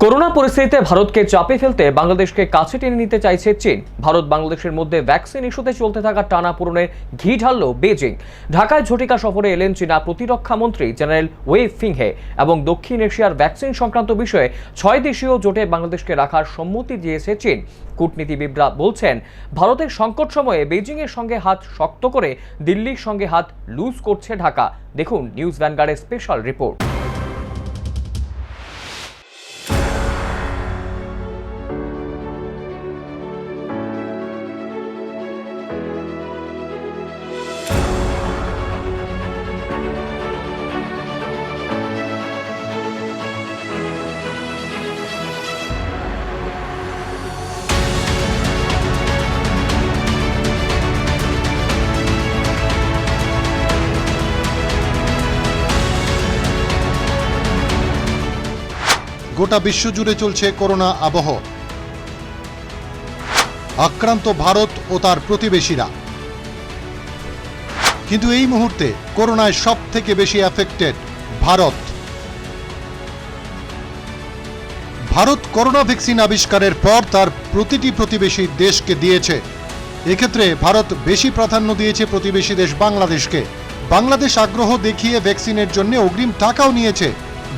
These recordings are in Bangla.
করোনা পরিস্থিতিতে ভারতকে চাপে ফেলতে বাংলাদেশকে কাছে টেনে নিতে চাইছে চীন। ভারত বাংলাদেশের মধ্যে ভ্যাকসিন ইস্যুতে চলতে থাকা টানাপোড়েনের ঘি ঢালল বেজিং। ঢাকায় ঝটিকা সফরে এলেন চীনা প্রতিরক্ষা মন্ত্রী জেনারেল ওয়ে ফিংহে এবং দক্ষিণ এশিয়ার ভ্যাকসিন সংক্রান্ত বিষয়ে 6 দেশীয় জোটে বাংলাদেশকে রাখার সম্মতি দিয়েছে চীন। কূটনীতিবিদরা বলছেন, ভারতের সংকট সময়ে বেজিংয়ের সঙ্গে হাত শক্ত করে দিল্লির সঙ্গে হাত লুজ করছে ঢাকা। দেখুন নিউজ ভ্যানগার্ডের স্পেশাল রিপোর্ট। গোটা বিশ্বজুড়ে চলছে করোনা আবহ। আক্রান্ত ভারত ও তার প্রতিবেশীরা, কিন্তু এই মুহূর্তে করোনায় সব থেকে বেশি affected Bharat. Bharat corona vaccine আবিষ্কারের পর তার প্রতিটি প্রতিবেশী দেশকে দিয়েছে। এক্ষেত্রে ভারত বেশি প্রাধান্য দিয়েছে প্রতিবেশী দেশ বাংলাদেশকে। বাংলাদেশ আগ্রহ দেখিয়ে ভ্যাকসিনের জন্য অগ্রিম টাকাও নিয়েছে।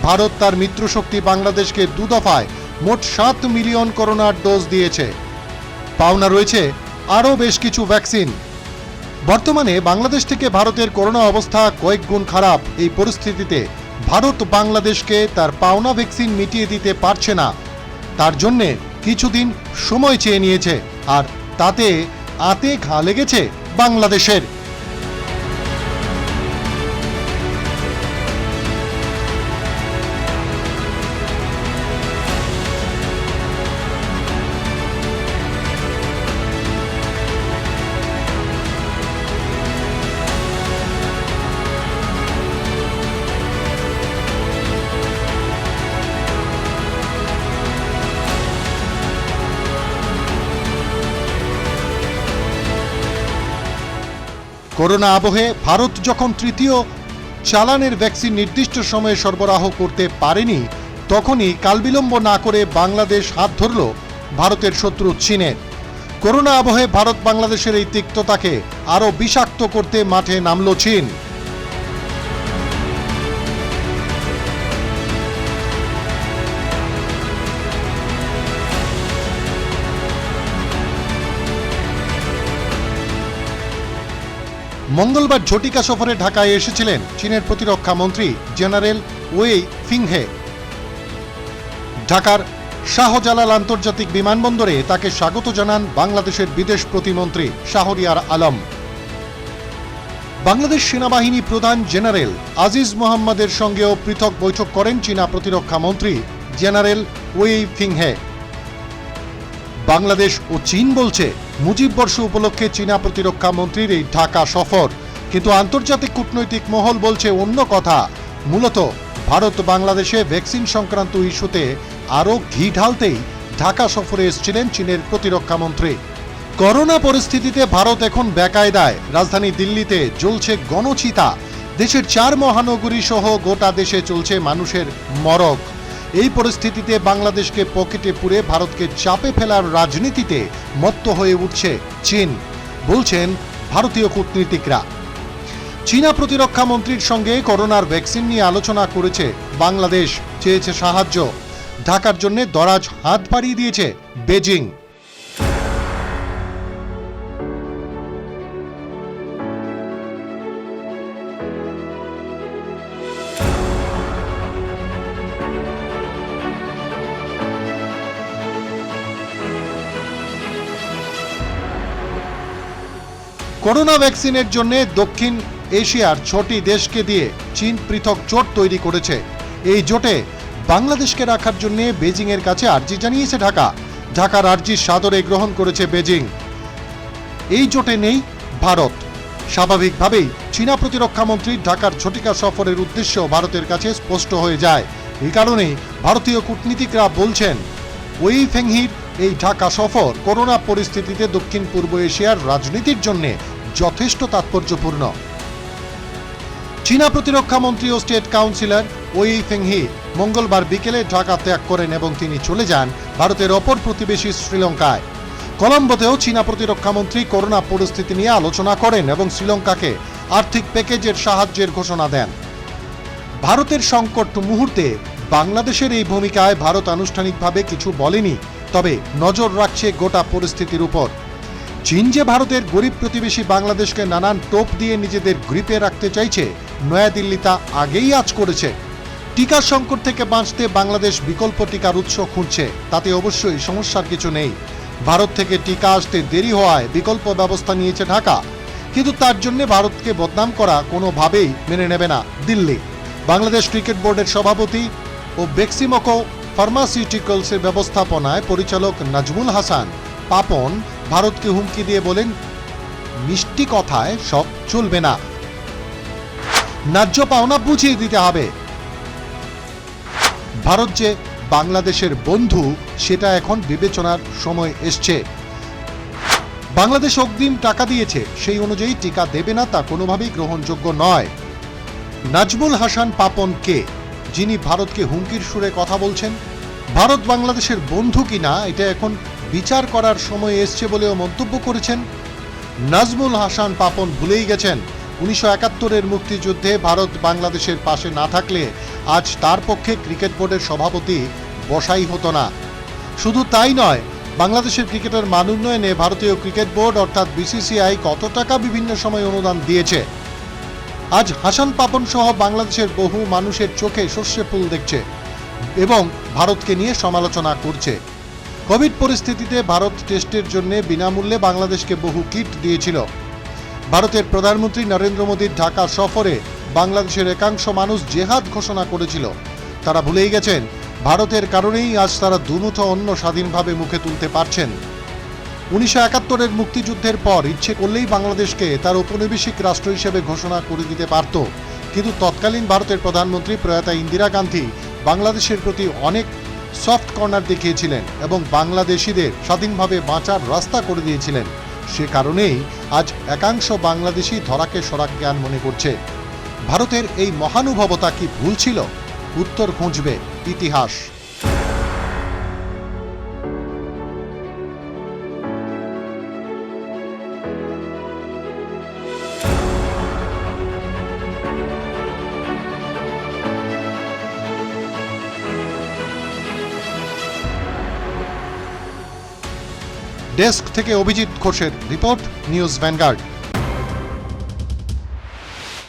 ভারত তার মিত্রশক্তি বাংলাদেশকে 2 দফায় মোট 7 মিলিয়ন করোনার ডোজ দিয়েছে। পাওনা রয়েছে আরও বেশ কিছু ভ্যাকসিন। বর্তমানে বাংলাদেশ থেকে ভারতের করোনা অবস্থা কয়েক গুণ খারাপ। এই পরিস্থিতিতে ভারত বাংলাদেশকে তার পাওনা ভ্যাকসিন মিটিয়ে দিতে পারছে না। তার জন্যে কিছুদিন সময় চেয়ে নিয়েছে, আর তাতে আতে ঘা লেগেছে বাংলাদেশের। করোনা আবহে ভারত যখন তৃতীয় চালানের ভ্যাকসিন নির্দিষ্ট সময়ে সরবরাহ করতে পারেনি, তখনই কালবিলম্ব না করে বাংলাদেশ হাত ধরল ভারতের শত্রু চীনের। করোনা আবহে ভারত বাংলাদেশের এই তিক্ততাকে আরও বিষাক্ত করতে মাঠে নামল চীন। মঙ্গলবার ঝটিকা সফরে ঢাকায় এসেছিলেন চীনের প্রতিরক্ষা মন্ত্রী জেনারেল ওয়ে ফিংহে। ঢাকার শাহজালাল আন্তর্জাতিক বিমানবন্দরে তাকে স্বাগত জানান বাংলাদেশের বিদেশ প্রতিমন্ত্রী শাহরিয়ার আলম। বাংলাদেশ সেনাবাহিনী প্রধান জেনারেল আজিজ মোহাম্মদের সঙ্গেও পৃথক বৈঠক করেন চীনা প্রতিরক্ষা মন্ত্রী জেনারেল ওয়ে ফিংহে। বাংলাদেশ ও চীন বলছে, মুজিব বর্ষ উপলক্ষে চীনা প্রতিরক্ষা মন্ত্রীর এই ঢাকা সফর, কিন্তু আন্তর্জাতিক কূটনৈতিক মহল বলছে অন্য কথা। মূলত ভারত বাংলাদেশে ভ্যাকসিন সংক্রান্ত ইস্যুতে আরও ঘি ঢালতেই ঢাকা সফরে এসেছিলেন চীনের প্রতিরক্ষা মন্ত্রী। করোনা পরিস্থিতিতে ভারত এখন বেকায়দায়। রাজধানী দিল্লিতে জ্বলছে গণচিতা। দেশের 4 মহানগরী সহ গোটা দেশে চলছে মানুষের মরক। এই পরিস্থিতিতে বাংলাদেশকে পকেটে পুরে ভারতকে চাপে ফেলার রাজনীতিতে মত্ত হয়ে উঠছে চীন, বলছেন ভারতীয় কূটনীতিকরা। চীনা প্রতিরক্ষা মন্ত্রীর সঙ্গে করোনার ভ্যাকসিন নিয়ে আলোচনা করেছে বাংলাদেশ, চেয়েছে সাহায্য। ঢাকার জন্য দরাজ হাত বাড়িয়ে দিয়েছে বেজিং। করোনা ভ্যাকসিনের জন্য দক্ষিণ এশিয়ার 6টি দেশকে দিয়ে চীন পৃথক জোট তৈরি করেছে। এই জোটে বাংলাদেশকে রাখার জন্য বেজিংয়ের কাছে আর্জি জানিয়েছে ঢাকা। ঢাকার আর্জি সাদরে গ্রহণ করেছে বেজিং। এই জোটে নেই ভারত। স্বাভাবিকভাবেই চীনা প্রতিরক্ষা মন্ত্রী ঢাকার ঝটিকা সফরের উদ্দেশ্য ভারতের কাছে স্পষ্ট হয়ে যায়। এই কারণেই ভারতীয় কূটনীতিকরা বলছেন, ওই ফেংহির এই ঢাকা সফর করোনা পরিস্থিতিতে দক্ষিণ পূর্ব এশিয়ার রাজনীতির জন্য যথেষ্ট তাৎপর্যপূর্ণ। চীনা প্রতিরক্ষা মন্ত্রী ও স্টেট কাউন্সিলর ওই ফেংহি মঙ্গলবার বিকেলে ঢাকা ত্যাগ করেন এবং তিনি চলে যান ভারতের অপর প্রতিবেশী শ্রীলঙ্কায়। কলম্বোতেও চীনা প্রতিরক্ষা মন্ত্রী করোনা পরিস্থিতি নিয়ে আলোচনা করেন এবং শ্রীলঙ্কাকে আর্থিক প্যাকেজের সাহায্যের ঘোষণা দেন। ভারতের সংকট মুহূর্তে বাংলাদেশের এই ভূমিকায় ভারত আনুষ্ঠানিকভাবে কিছু বলেনি, তবে নজর রাখছে গোটা পরিস্থিতির উপর। চীন যে ভারতের গরিব প্রতিবেশী বাংলাদেশকে নানান টোপ দিয়ে নিজেদের গ্রিপে রাখতে চাইছে, নয়াদিল্লি তা আগেই আঁচ করেছে। টিকা সংকট থেকে বাঁচতে বাংলাদেশ বিকল্প টিকার উৎস খুঁজছে, তাতে অবশ্যই সমস্যার কিছু নেই। ভারত থেকে টিকা আসতে দেরি হওয়ায় বিকল্প ব্যবস্থা নিয়েছে ঢাকা, কিন্তু তার জন্য ভারতকে বদনাম করা কোনোভাবেই মেনে নেবে না দিল্লি। বাংলাদেশ ক্রিকেট বোর্ডের সভাপতি ও বেক্সিমকো ফার্মাসিউটিক্যালসের ব্যবস্থাপনায় পরিচালক নাজমুল হাসান পাপন ভারতকে হুমকি দিয়ে বলেন, মিষ্টি কথায় সব চলবে না, ন্যায্য পাওনা বুঝিয়ে দিতে হবে। ভারত যে বাংলাদেশের বন্ধু সেটা এখন বিবেচনার সময় এসছে। বাংলাদেশ অগ্রিম টাকা দিয়েছে, সেই অনুযায়ী টিকা দেবে না তা কোনোভাবেই গ্রহণযোগ্য নয়। নাজমুল হাসান পাপন কে, যিনি ভারতকে হুমকির সুরে কথা বলছেন? ভারত বাংলাদেশের বন্ধু কিনা এটা এখন বিচার করার সময় এসছে বলেও মন্তব্য করেছেন। নাজমুল হাসান পাপন ভুলেই গেছেন 1971-এর মুক্তিযুদ্ধে ভারত বাংলাদেশের পাশে না থাকলে আজ তার পক্ষে ক্রিকেট বোর্ডের সভাপতি বসাই হতো না। শুধু তাই নয়, বাংলাদেশের ক্রিকেটের মান উন্নয়নে ভারতীয় ক্রিকেট বোর্ড অর্থাৎ বিসিসিআই কত টাকা বিভিন্ন সময় অনুদান দিয়েছে। আজ হাসান পাপন সহ বাংলাদেশের বহু মানুষের চোখে সর্ষে ফুল দেখছে এবং ভারতকে নিয়ে সমালোচনা করছে। কোভিড পরিস্থিতিতে ভারত টেস্টের জন্য বিনামূল্যে বাংলাদেশকে বহু কিট দিয়েছিল। ভারতের প্রধানমন্ত্রী নরেন্দ্র মোদীর ঢাকা সফরে বাংলাদেশের একাংশ মানুষ জেহাদ ঘোষণা করেছিল। তারা ভুলেই গেছেন ভারতের কারণেই আজ তারা দুমুঠো অন্ন স্বাধীনভাবে মুখে তুলতে পারছেন। 1971-এর মুক্তিযুদ্ধের পর ইচ্ছে করলেই বাংলাদেশকে তার ঔপনিবেশিক রাষ্ট্র হিসেবে ঘোষণা করে দিতে পারত, কিন্তু তৎকালীন ভারতের প্রধানমন্ত্রী প্রয়াতা ইন্দিরা গান্ধী বাংলাদেশের প্রতি অনেক সফট কর্নার দেখিয়েছিলেন এবং বাংলাদেশিদের স্বাধীনভাবে বাঁচার রাস্তা করে দিয়েছিলেন। সে কারণেই আজ একাংশ বাংলাদেশি ধরাকে সরাক জ্ঞান মনে করছে। ভারতের এই মহানুভবতা কি ভুল ছিল? উত্তর খুঁজবে ইতিহাস। ডেস্ক থেকে অভিজিৎ ঘোষের রিপোর্ট, নিউজ ভ্যানগার্ড।